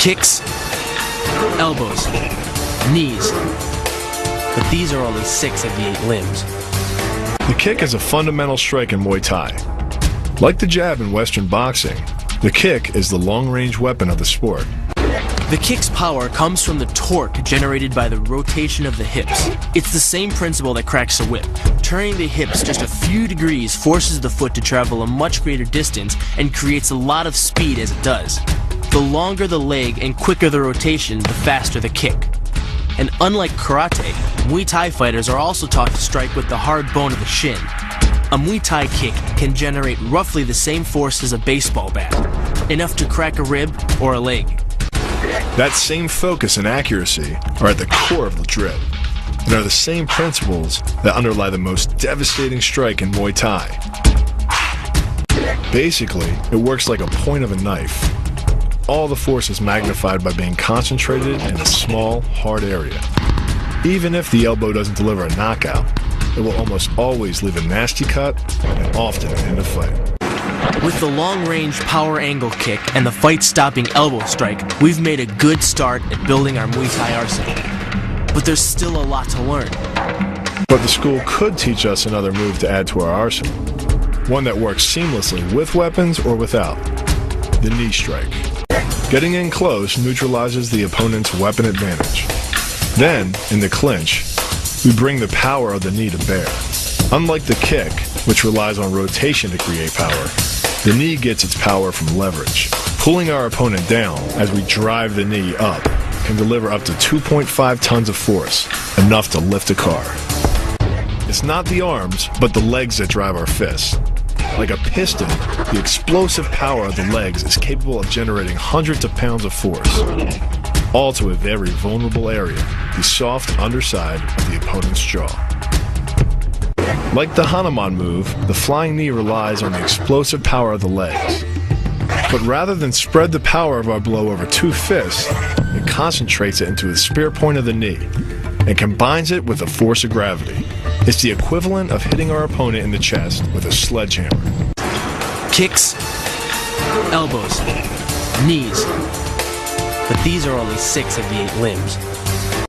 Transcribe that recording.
Kicks, elbows, knees. But these are only 6 of the 8 limbs. The kick is a fundamental strike in Muay Thai. Like the jab in Western boxing, the kick is the long-range weapon of the sport. The kick's power comes from the torque generated by the rotation of the hips. It's the same principle that cracks a whip. Turning the hips just a few degrees forces the foot to travel a much greater distance and creates a lot of speed as it does. The longer the leg and quicker the rotation, the faster the kick. And unlike karate, Muay Thai fighters are also taught to strike with the hard bone of the shin. A Muay Thai kick can generate roughly the same force as a baseball bat, enough to crack a rib or a leg. That same focus and accuracy are at the core of the drill, and are the same principles that underlie the most devastating strike in Muay Thai. Basically, it works like a point of a knife. All the force is magnified by being concentrated in a small, hard area. Even if the elbow doesn't deliver a knockout, it will almost always leave a nasty cut and often end a fight. With the long-range power angle kick and the fight-stopping elbow strike, we've made a good start at building our Muay Thai arsenal. But there's still a lot to learn. But the school could teach us another move to add to our arsenal. One that works seamlessly with weapons or without. The knee strike. Getting in close neutralizes the opponent's weapon advantage. Then, in the clinch, we bring the power of the knee to bear. Unlike the kick, which relies on rotation to create power, the knee gets its power from leverage. Pulling our opponent down as we drive the knee up can deliver up to 2.5 tons of force, enough to lift a car. It's not the arms, but the legs that drive our fists. Like a piston, the explosive power of the legs is capable of generating hundreds of pounds of force, all to a very vulnerable area, the soft underside of the opponent's jaw. Like the Hanuman move, the flying knee relies on the explosive power of the legs. But rather than spread the power of our blow over 2 fists, it concentrates it into the spear point of the knee and combines it with the force of gravity. It's the equivalent of hitting our opponent in the chest with a sledgehammer. Kicks, elbows, knees. But these are only 6 of the 8 limbs.